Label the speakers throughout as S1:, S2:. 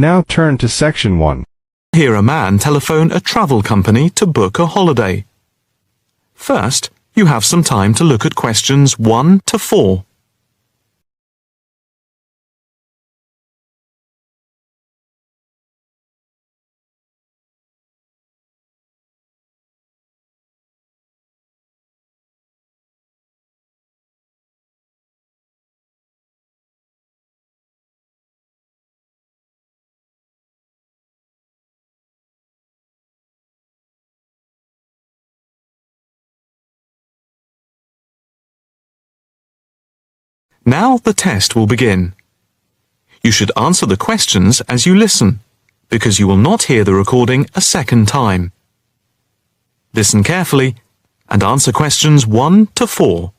S1: Now turn to section 1.
S2: Hear a man telephone a travel company to book a holiday. First, you have some time to look at questions 1 to 4. Now the test will begin. You should answer the questions as you listen, because you will not hear the recording a second time. Listen carefully and answer questions 1 to 4.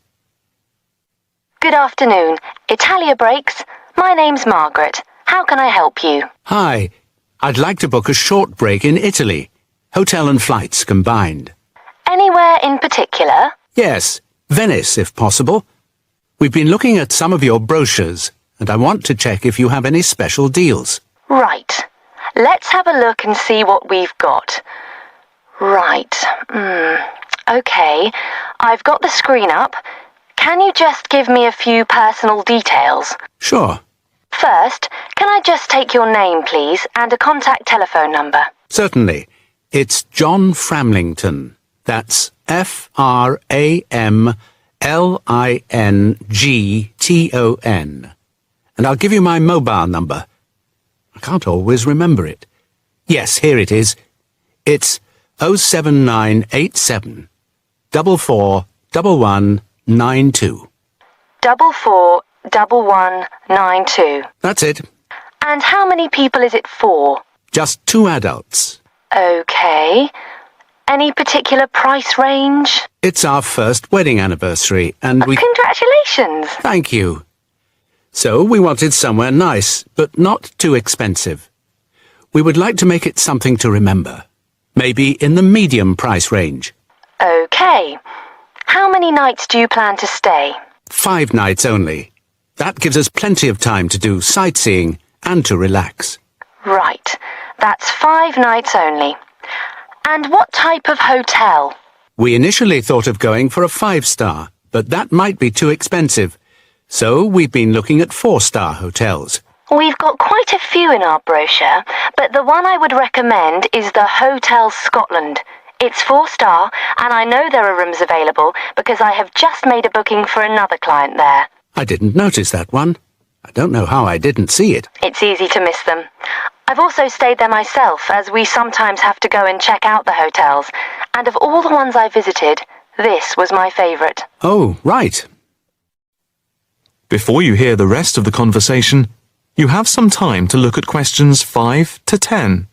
S3: Good afternoon. Italia Breaks. My name's Margaret. How can I help you?
S4: Hi. I'd like to book a short break in Italy. Hotel and flights combined.
S3: Anywhere in particular?
S4: Yes, Venice if possible. We've been looking at some of your brochures, and I want to check if you have any special deals.
S3: Right. Let's have a look and see what we've got. Right. OK. I've got the screen up. Can you just give me a few personal details?
S4: Sure.
S3: First, can I just take your name, please, and a contact telephone number?
S4: Certainly. It's John Framlington. That's Framlington. And I'll give you my mobile number. I can't always remember it. Yes, here it is. It's 07987 441192.
S3: 441192.
S4: That's it.
S3: And how many people is it for?
S4: Just 2 adults.
S3: OK. Any particular price range?
S4: It's our first wedding anniversary, and we...
S3: Congratulations!
S4: Thank you. So we wanted somewhere nice, but not too expensive. We would like to make it something to remember. Maybe in the medium price range.
S3: OK. How many nights do you plan to stay?
S4: 5 nights only. That gives us plenty of time to do sightseeing and to relax.
S3: Right. That's 5 nights only. And what type of hotel?
S4: We initially thought of going for a 5-star, but that might be too expensive. So we've been looking at 4-star hotels.
S3: We've got quite a few in our brochure, but the one I would recommend is the Hotel Scotland. It's 4-star, and I know there are rooms available because I have just made a booking for another client there.
S4: I didn't notice that one. I don't know how I didn't see it.
S3: It's easy to miss them. I've also stayed there myself, as we sometimes have to go and check out the hotels. And of all the ones I visited, this was my favourite.
S4: Oh, right.
S2: Before you hear the rest of the conversation, you have some time to look at questions 5 to 10.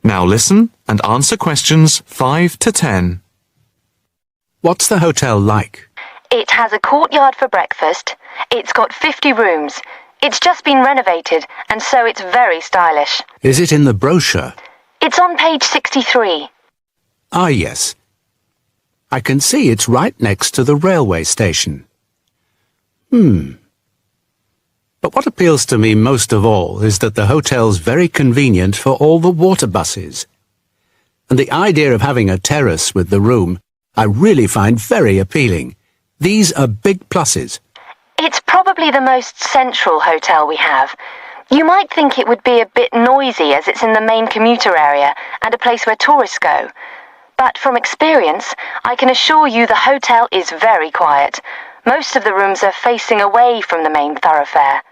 S2: Now listen and answer questions 5 to 10.
S4: What's the hotel like?
S3: It has a courtyard for breakfast. It's got 50 rooms. It's just been renovated, and so it's very stylish.
S4: Is it in the brochure?
S3: It's on page 63.
S4: Ah, yes. I can see it's right next to the railway station. But what appeals to me most of all is that the hotel's very convenient for all the water buses. And the idea of having a terrace with the room I really find very appealing. These are big pluses.
S3: It's probably the most central hotel we have. You might think it would be a bit noisy as it's in the main commuter area and a place where tourists go. But from experience, I can assure you the hotel is very quiet. Most of the rooms are facing away from the main thoroughfare.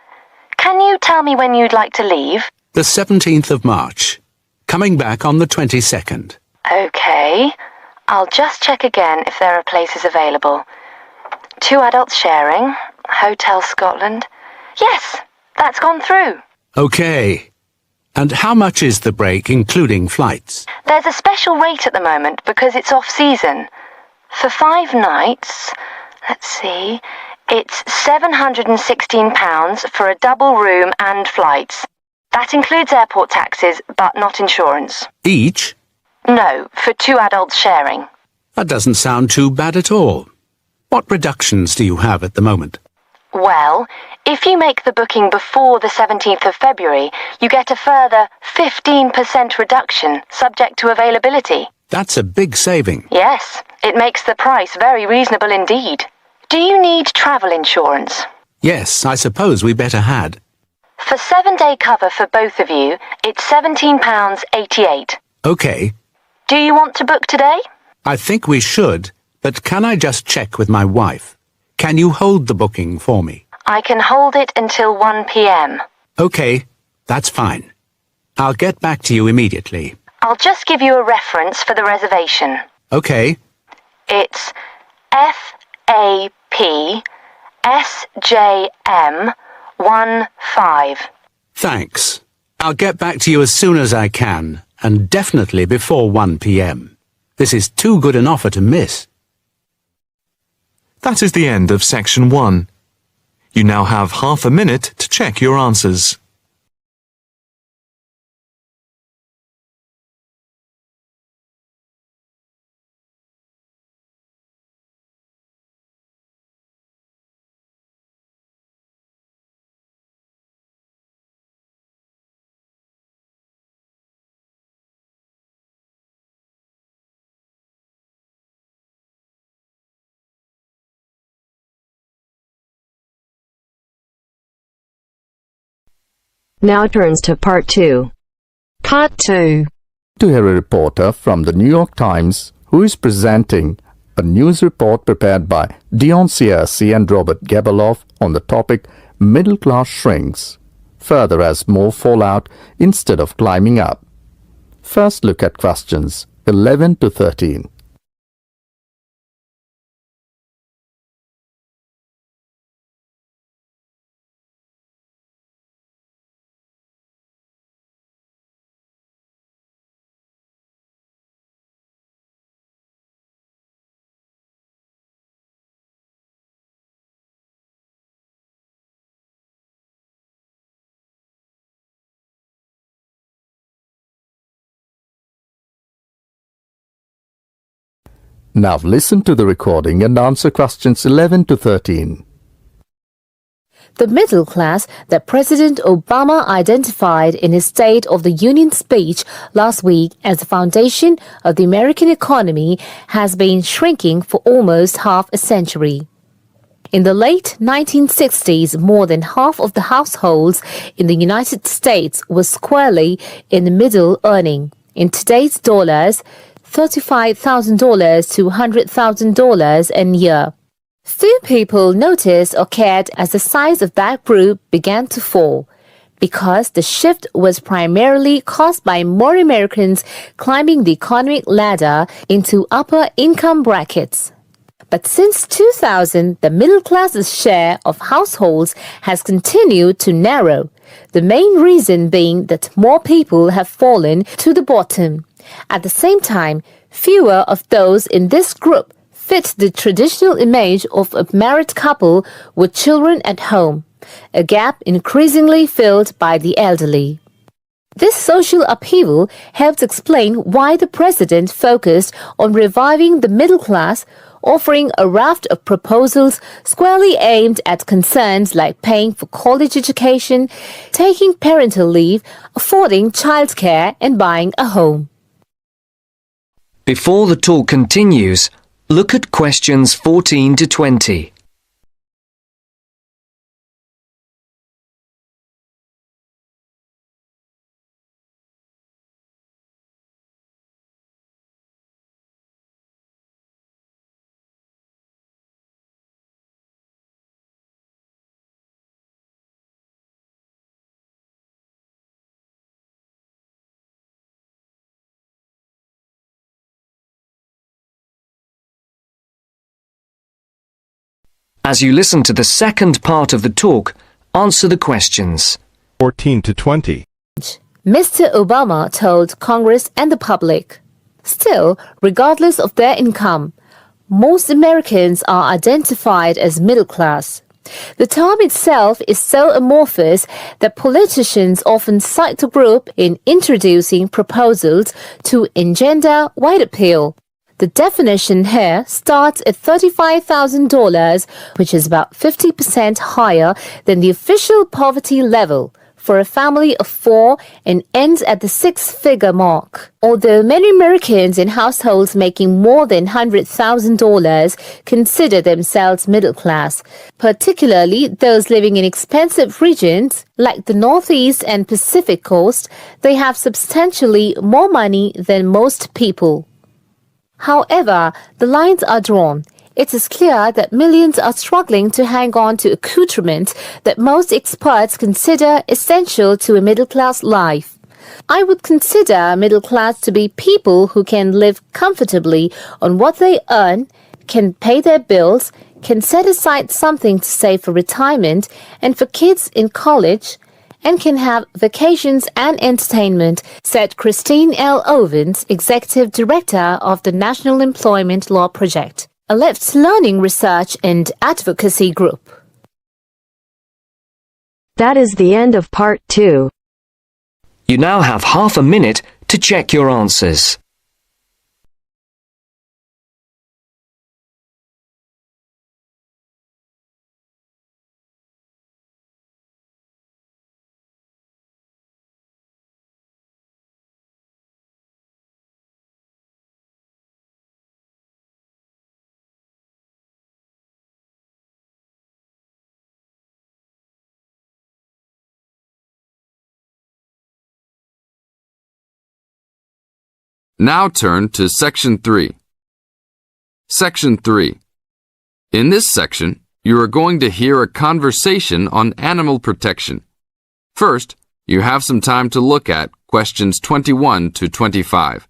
S3: Can you tell me when you'd like to leave?
S4: The 17th of March. Coming back on the 22nd.
S3: OK. I'll just check again if there are places available. 2 adults sharing. Hotel Scotland. Yes, that's gone through.
S4: OK. And how much is the break, including flights?
S3: There's a special rate at the moment because it's off-season. For 5 nights, let's see, it's £716 for a double room and flights. That includes airport taxes, but not insurance.
S4: Each?
S3: No, for 2 adults sharing.
S4: That doesn't sound too bad at all. What reductions do you have at the moment?
S3: Well, if you make the booking before the 17th of February, you get a further 15% reduction, subject to availability.
S4: That's a big saving.
S3: Yes, it makes the price very reasonable indeed. Do you need travel insurance?
S4: Yes, I suppose we better had.
S3: For 7-day cover for both of you, it's £17.88.
S4: OK.
S3: Do you want to book today?
S4: I think we should, but can I just check with my wife? Can you hold the booking for me?
S3: I can hold it until 1 p.m.
S4: OK, that's fine. I'll get back to you immediately.
S3: I'll just give you a reference for the reservation.
S4: OK.
S3: It's FAPSJM15.
S4: Thanks. I'll get back to you as soon as I can, and definitely before 1 p.m. This is too good an offer to miss.
S2: That is the end of section 1. You now have half a minute to check your answers.
S5: Now turns to Part 2. Part 2.
S1: To hear a reporter from the New York Times who is presenting a news report prepared by Dion Searcy and Robert Gebeloff on the topic Middle Class Shrinks, further as more fall out instead of climbing up. First look at questions 11 to 13. Now listen to the recording and answer questions 11 to 13.
S6: The middle class that President Obama identified in his State of the Union speech last week as the foundation of the American economy has been shrinking for almost half a century. In the late 1960s, more than half of the households in the United States were squarely in the middle earning, in today's dollars, $35,000 to $100,000 a year. Few people noticed or cared as the size of that group began to fall, because the shift was primarily caused by more Americans climbing the economic ladder into upper income brackets. But since 2000, the middle class's share of households has continued to narrow, the main reason being that more people have fallen to the bottom. At the same time, fewer of those in this group fit the traditional image of a married couple with children at home, a gap increasingly filled by the elderly. This social upheaval helps explain why the president focused on reviving the middle class, offering a raft of proposals squarely aimed at concerns like paying for college education, taking parental leave, affording childcare, and buying a home.
S7: Before the talk continues, look at questions 14 to 20. As you listen to the second part of the talk, answer the questions.
S1: 14 to 20.
S6: Mr. Obama told Congress and the public. Still, regardless of their income, most Americans are identified as middle class. The term itself is so amorphous that politicians often cite the group in introducing proposals to engender white appeal. The definition here starts at $35,000, which is about 50% higher than the official poverty level for a family of 4 and ends at the six-figure mark. Although many Americans in households making more than $100,000 consider themselves middle class, particularly those living in expensive regions like the Northeast and Pacific Coast, they have substantially more money than most people. However, the lines are drawn. It is clear that millions are struggling to hang on to accoutrements that most experts consider essential to a middle-class life. I would consider middle class to be people who can live comfortably on what they earn, can pay their bills, can set aside something to save for retirement and for kids in college, and can have vacations and entertainment, said Christine L. Owens, Executive Director of the National Employment Law Project, a left learning research and advocacy group.
S5: That is the end of part 2.
S7: You now have half a minute to check your answers.
S8: Now turn to Section 3. Section 3. In this section, you are going to hear a conversation on animal protection. First, you have some time to look at questions 21 to 25.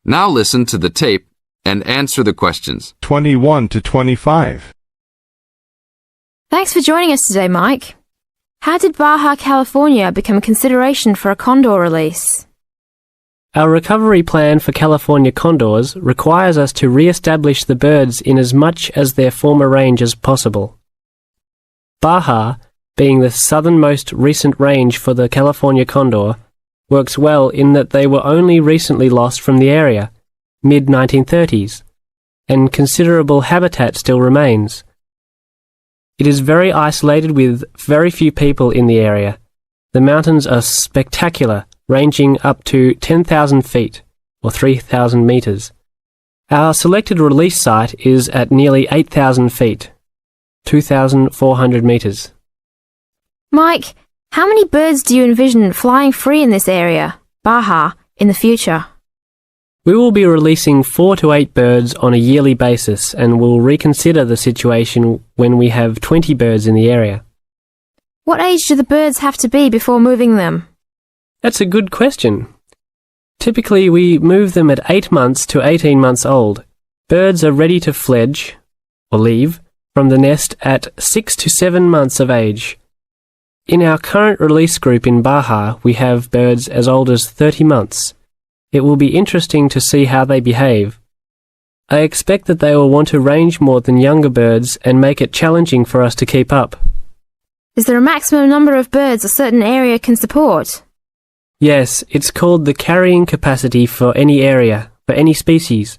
S8: Now listen to the tape and answer the questions.
S9: 21 to 25.
S10: Thanks for joining us today, Mike. How did Baja California become a consideration for a condor release?
S11: Our recovery plan for California condors requires us to re-establish the birds in as much as their former range as possible. Baja, being the southernmost recent range for the California condor, works well in that they were only recently lost from the area, mid-1930s, and considerable habitat still remains. It is very isolated with very few people in the area. The mountains are spectacular, ranging up to 10,000 feet, or 3,000 meters. Our selected release site is at nearly 8,000 feet, 2,400 meters.
S10: Mike, how many birds do you envision flying free in this area, Baja, in the future?
S11: We will be releasing 4 to 8 birds on a yearly basis and will reconsider the situation when we have 20 birds in the area.
S10: What age do the birds have to be before moving them?
S11: That's a good question. Typically, we move them at 8 months to 18 months old. Birds are ready to fledge, or leave, from the nest at 6 to 7 months of age. In our current release group in Baja, we have birds as old as 30 months. It will be interesting to see how they behave. I expect that they will want to range more than younger birds and make it challenging for us to keep up.
S10: Is there a maximum number of birds a certain area can support?
S11: Yes, it's called the carrying capacity for any area, for any species.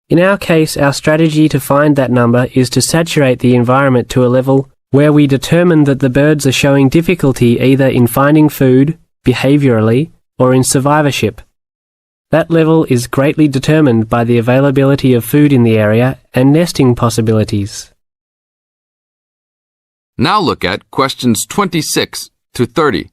S11: In our case, our strategy to find that number is to saturate the environment to a level where we determine that the birds are showing difficulty either in finding food, behaviorally, or in survivorship. That level is greatly determined by the availability of food in the area and nesting possibilities.
S8: Now look at questions 26 to 30.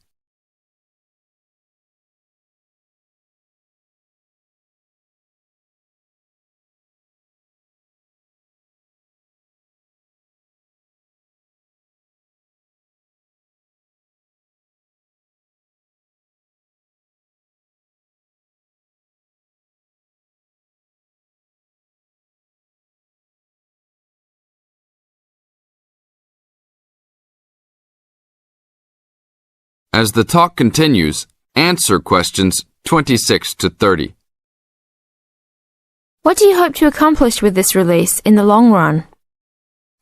S8: As the talk continues, answer questions 26 to 30.
S10: What do you hope to accomplish with this release in the long run?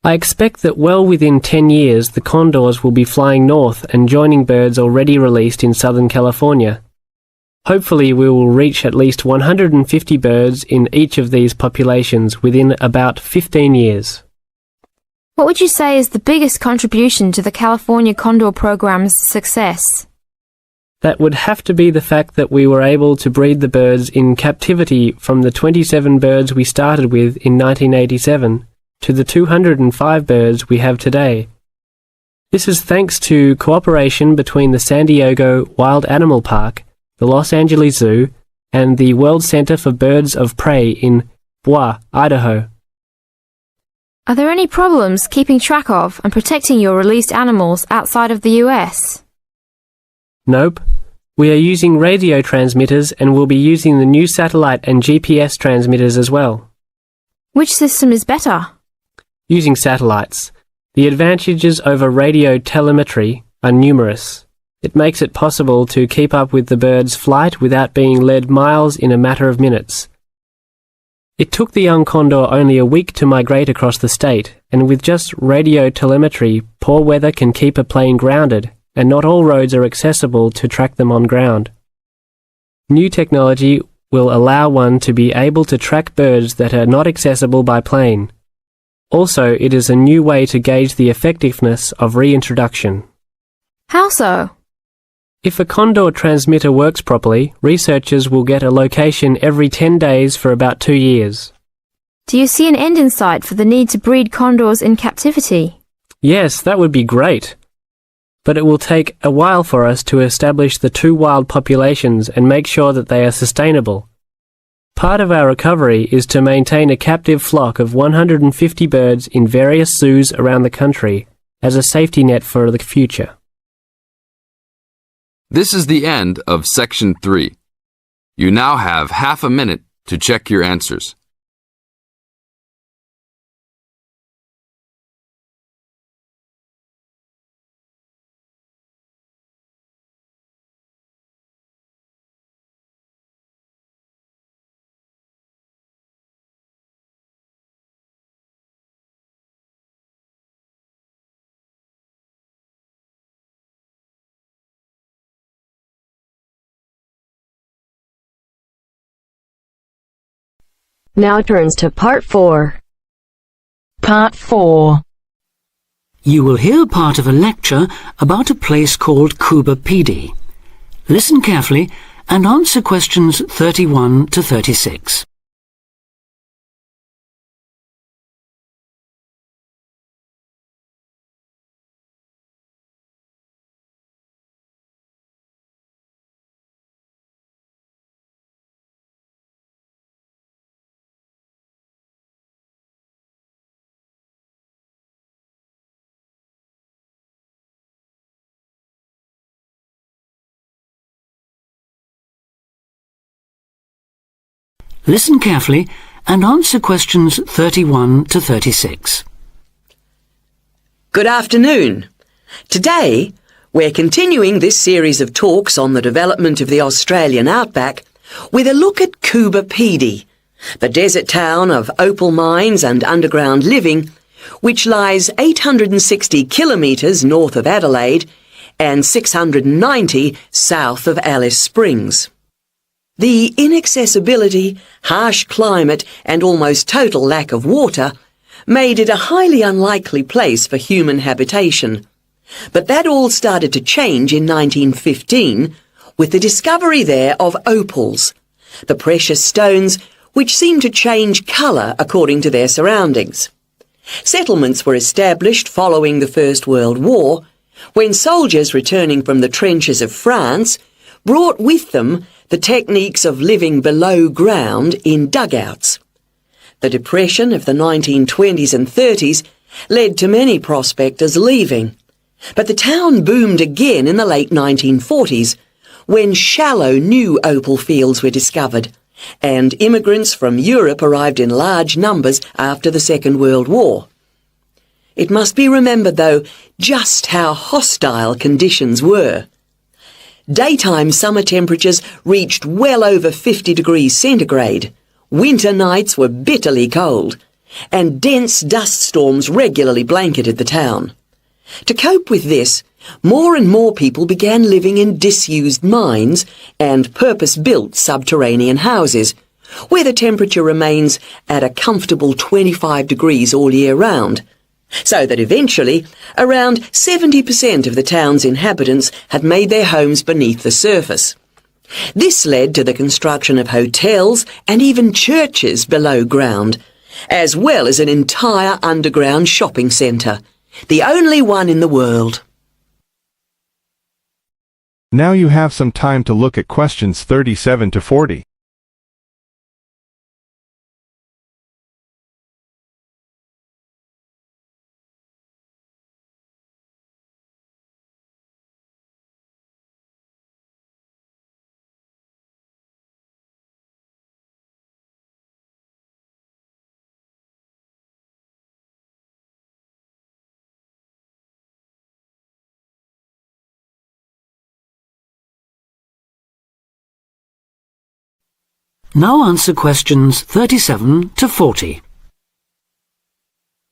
S11: I expect that well within 10 years the condors will be flying north and joining birds already released in Southern California. Hopefully we will reach at least 150 birds in each of these populations within about 15 years.
S10: What would you say is the biggest contribution to the California Condor program's success?
S11: That would have to be the fact that we were able to breed the birds in captivity from the 27 birds we started with in 1987 to the 205 birds we have today. This is thanks to cooperation between the San Diego Wild Animal Park, the Los Angeles Zoo, and the World Center for Birds of Prey in Boise, Idaho.
S10: Are there any problems keeping track of and protecting your released animals outside of the US?
S11: Nope. We are using radio transmitters and will be using the new satellite and GPS transmitters as well.
S10: Which system is better?
S11: Using satellites. The advantages over radio telemetry are numerous. It makes it possible to keep up with the bird's flight without being led miles in a matter of minutes. It took the young condor only a week to migrate across the state, and with just radio telemetry, poor weather can keep a plane grounded, and not all roads are accessible to track them on ground. New technology will allow one to be able to track birds that are not accessible by plane. Also, it is a new way to gauge the effectiveness of reintroduction.
S10: How so?
S11: If a condor transmitter works properly, researchers will get a location every 10 days for about 2 years.
S10: Do you see an end in sight for the need to breed condors in captivity?
S11: Yes, that would be great. But it will take a while for us to establish the two wild populations and make sure that they are sustainable. Part of our recovery is to maintain a captive flock of 150 birds in various zoos around the country as a safety net for the future.
S8: This is the end of Section 3. You now have half a minute to check your answers.
S5: Now turns to Part 4.
S12: Part 4.
S13: You will hear part of a lecture about a place called Cuba PD. Listen carefully and answer questions 31 to 36. Listen carefully and answer questions 31 to 36.
S14: Good afternoon. Today, we're continuing this series of talks on the development of the Australian outback with a look at Cuba PD, the desert town of opal mines and underground living, which lies 860 kilometres north of Adelaide and 690 south of Alice Springs. The inaccessibility, harsh climate and almost total lack of water made it a highly unlikely place for human habitation. But that all started to change in 1915 with the discovery there of opals, the precious stones which seem to change colour according to their surroundings. Settlements were established following the First World War, when soldiers returning from the trenches of France brought with them the techniques of living below ground in dugouts. The Depression of the 1920s and 30s led to many prospectors leaving, but the town boomed again in the late 1940s when shallow new opal fields were discovered, and immigrants from Europe arrived in large numbers after the Second World War. It must be remembered, though, just how hostile conditions were. Daytime summer temperatures reached well over 50 degrees centigrade. Winter nights were bitterly cold, and dense dust storms regularly blanketed the town. To cope with this, more and more people began living in disused mines and purpose-built subterranean houses, where the temperature remains at a comfortable 25 degrees all year round, so that eventually around 70% of the town's inhabitants had made their homes beneath the surface. This led to the construction of hotels and even churches below ground, as well as an entire underground shopping centre, the only one in the world.
S9: Now you have some time to look at questions 37 to 40.
S13: Now answer questions 37 to 40.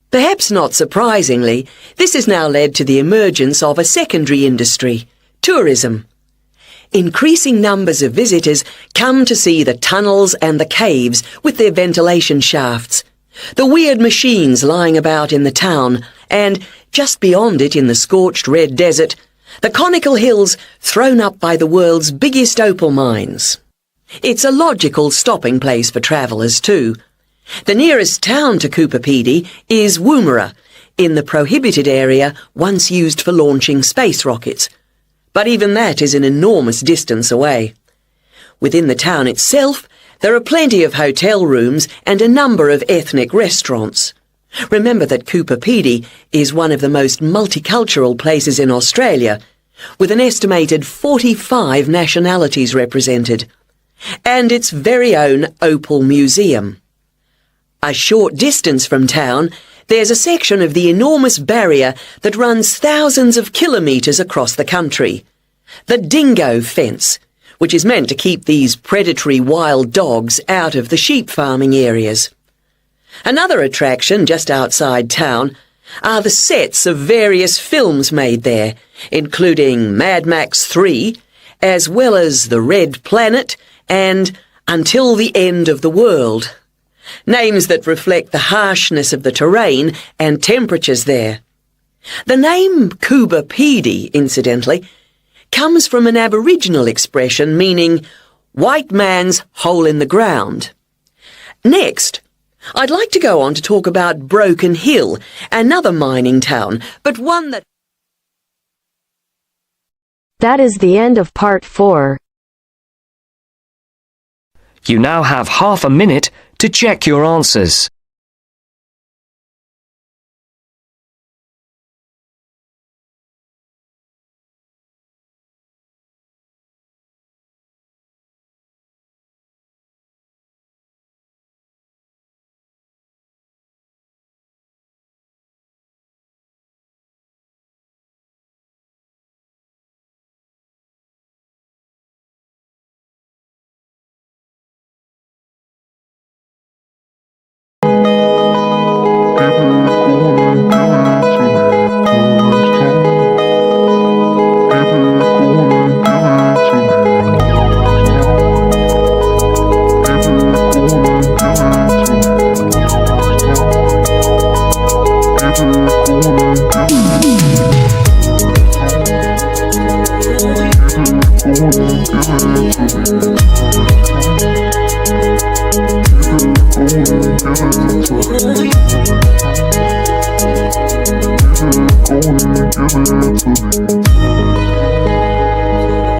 S14: Perhaps not surprisingly, this has now led to the emergence of a secondary industry, tourism. Increasing numbers of visitors come to see the tunnels and the caves with their ventilation shafts, the weird machines lying about in the town, and, just beyond it in the scorched red desert, the conical hills thrown up by the world's biggest opal mines. It's a logical stopping place for travellers too. The nearest town to Coober Pedy is Woomera, in the prohibited area once used for launching space rockets. But even that is an enormous distance away. Within the town itself, there are plenty of hotel rooms and a number of ethnic restaurants. Remember that Coober Pedy is one of the most multicultural places in Australia, with an estimated 45 nationalities represented, and its very own Opal Museum. A short distance from town, there's a section of the enormous barrier that runs thousands of kilometres across the country. The Dingo Fence, which is meant to keep these predatory wild dogs out of the sheep farming areas. Another attraction just outside town are the sets of various films made there, including Mad Max 3, as well as The Red Planet and Until the End of the World. Names that reflect the harshness of the terrain and temperatures there. The name Coober Pedy, incidentally, comes from an Aboriginal expression meaning white man's hole in the ground. Next, I'd like to go on to talk about Broken Hill, another mining town, but one that...
S5: That is the end of part 4.
S7: You now have half a minute to check your answers.
S9: Give it to me.